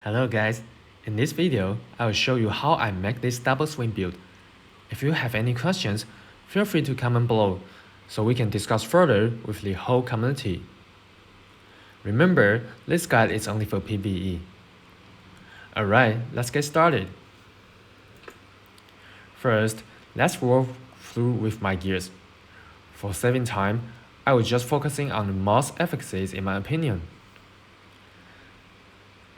Hello guys, in this video, I will show you how I make this double swing build. If you have any questions, feel free to comment below so we can discuss further with the whole community. Remember, this guide is only for PvE. Alright, let's get started. First, let's walk through with my gears. For saving time, I will just focusing on the most efficacies in my opinion.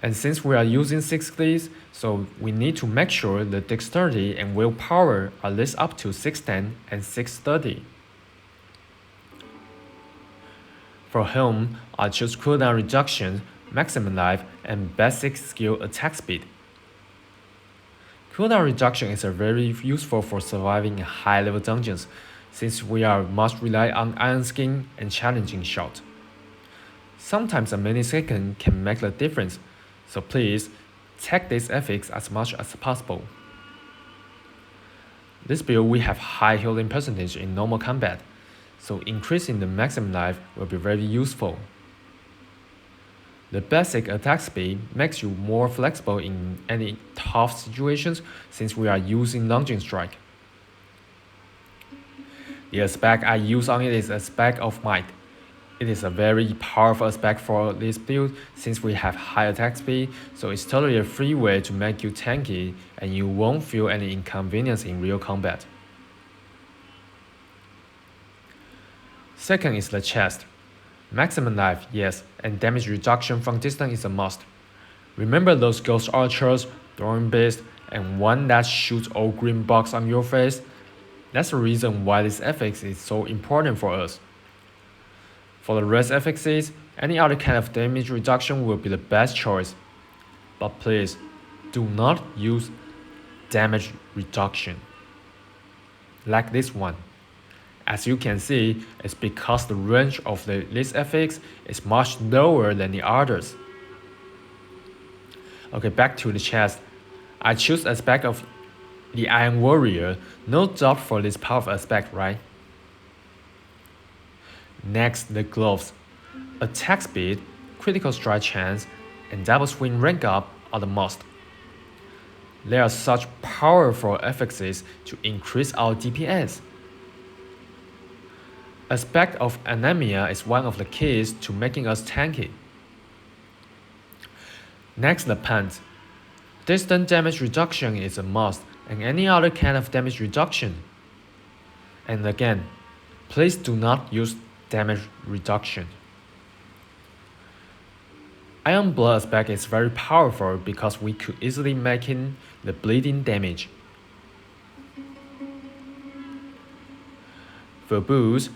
And since we are using 6 keys, so we need to make sure the dexterity and willpower are list up to 610 and 630. For home, I choose cooldown reduction, maximum life, and basic skill attack speed. Cooldown reduction is very useful for surviving in high-level dungeons, since we are must rely on iron skin and challenging shot. Sometimes a millisecond can make the difference, so please take these effects as much as possible. This build we have high healing percentage in normal combat, so increasing the maximum life will be very useful. The basic attack speed makes you more flexible in any tough situations since we are using lunging strike. The aspect I use on it is aspect of might. It is a very powerful aspect for this build since we have high attack speed, so it's totally a free way to make you tanky and you won't feel any inconvenience in real combat. Second is the chest. Maximum life, yes, and damage reduction from distance is a must. Remember those ghost archers, throwing beast, and one that shoots all green bugs on your face? That's the reason why this effect is so important for us. For the rest effects, any other kind of damage reduction will be the best choice. But please, do not use damage reduction. Like this one. As you can see, it's because the range of these effects is much lower than the others. Okay, back to the chest. I choose aspect of the Iron Warrior, no doubt for this powerful aspect, right? Next, the gloves. Attack speed, critical strike chance, and double swing rank up are the must. They are such powerful effects to increase our DPS. Aspect of anemia is one of the keys to making us tanky. Next, the pants. Distant damage reduction is a must, and any other kind of damage reduction. And again, please do not use damage reduction. Iron Blood aspect is very powerful because we could easily make the bleeding damage. For boost,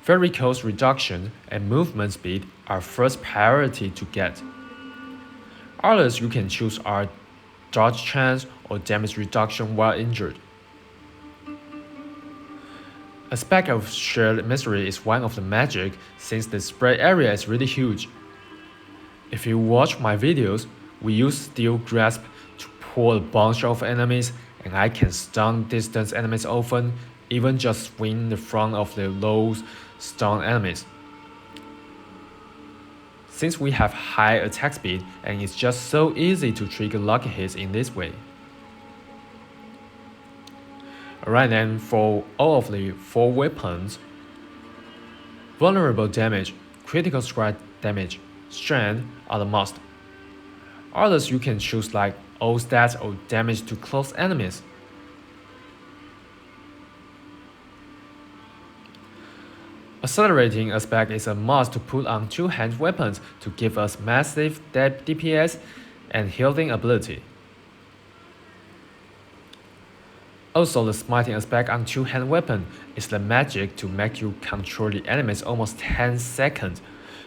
varicose reduction and movement speed are first priority to get. Others you can choose are dodge chance or damage reduction while injured. Aspect of shared misery is one of the magic since the spread area is really huge. If you watch my videos, we use steel grasp to pull a bunch of enemies and I can stun distance enemies often, even just swing the front of the low stun enemies. Since we have high attack speed and it's just so easy to trigger lucky hits in this way. Alright then, for all of the 4 weapons, vulnerable damage, critical strike damage, strength are the must. Others you can choose like all stats or damage to close enemies. Accelerating aspect is a must to put on 2-hand weapons to give us massive DPS and healing ability. Also, the smiting aspect on 2-hand weapon is the magic to make you control the enemies almost 10 seconds,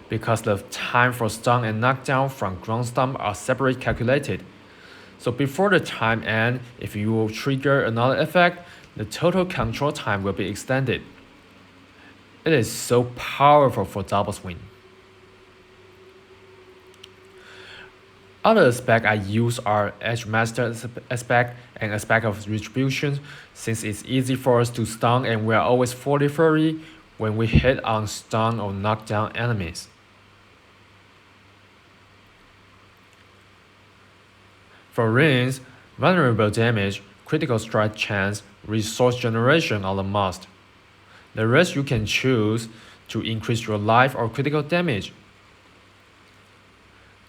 because the time for stun and knockdown from ground stomp are separately calculated. So before the time ends, if you will trigger another effect, the total control time will be extended. It is so powerful for double swing. Other aspects I use are Edge Master aspect and aspect of retribution, since it's easy for us to stun and we are always 40-30 when we hit on stun or knockdown enemies. For rings, vulnerable damage, critical strike chance, resource generation are the must. The rest you can choose to increase your life or critical damage.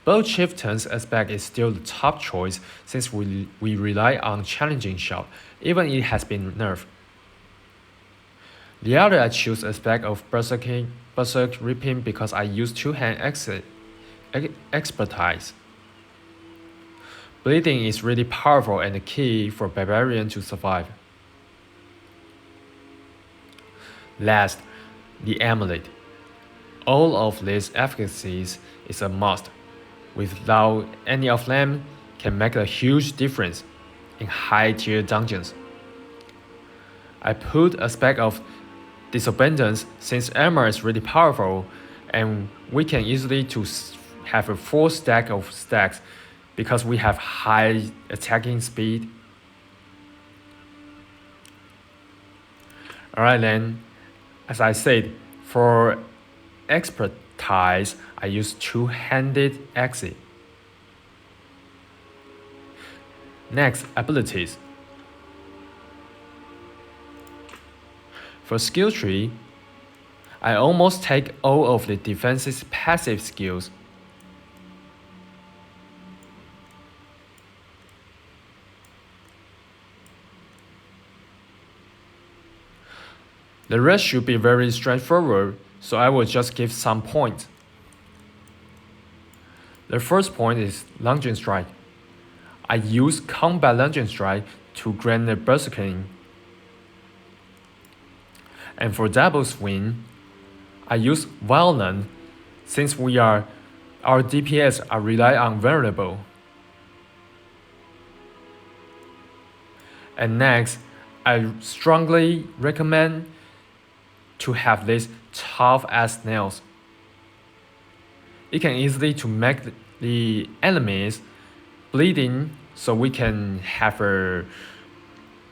Bow Chieftain's aspect is still the top choice since we rely on challenging shot, even it has been nerfed. The other I choose aspect of Berserk Ripping because I use two-hand expertise. Bleeding is really powerful and the key for Barbarian to survive. Last, the Amulet. All of these efficacies is a must. Without any of them, can make a huge difference in high-tier dungeons. I put aspect of Disobedience since armor is really powerful, and we can easily have a full stack of stacks because we have high attacking speed. Alright then, as I said, for expertise, I use two-handed exit. Next, abilities. For skill tree, I almost take all of the defense's passive skills. The rest should be very straightforward, so I will just give some points. The first point is Lunging Strike. I use Combat Lunging Strike to grant the Berserking. And for Double Swing, I use Violent since our DPS are rely on Vulnerable. And next, I strongly recommend to have this tough as nails. It can easily to make the enemies bleeding, so we can have a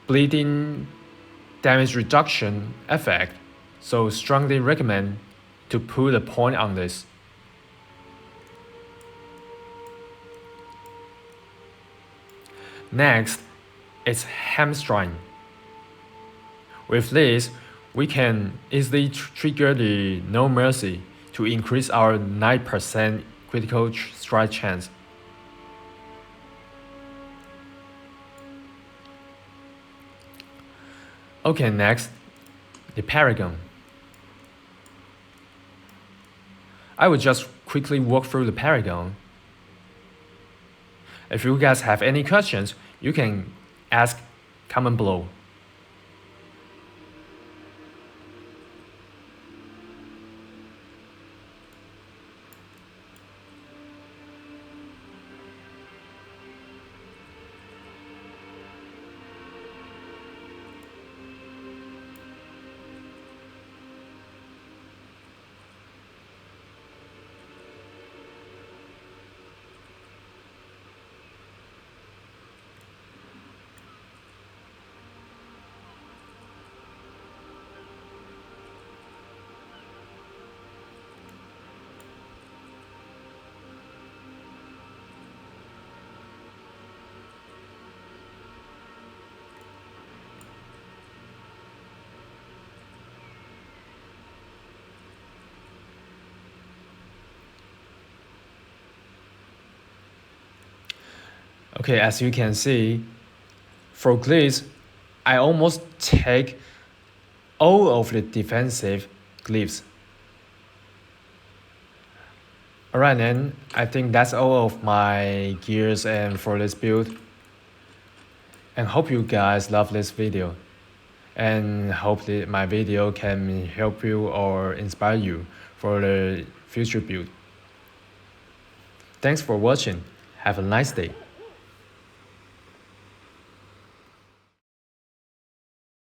bleeding damage reduction effect. So strongly recommend to put a point on this. Next, it's Hamstring. With this, we can easily trigger the No Mercy to increase our 9% critical strike chance. Okay, next, the Paragon. I will just quickly walk through the Paragon. If you guys have any questions, you can ask comment below. Okay, as you can see, for glyphs, I almost take all of the defensive glyphs. Alright then, I think that's all of my gears and for this build. And hope you guys love this video. And hope that my video can help you or inspire you for the future build. Thanks for watching. Have a nice day.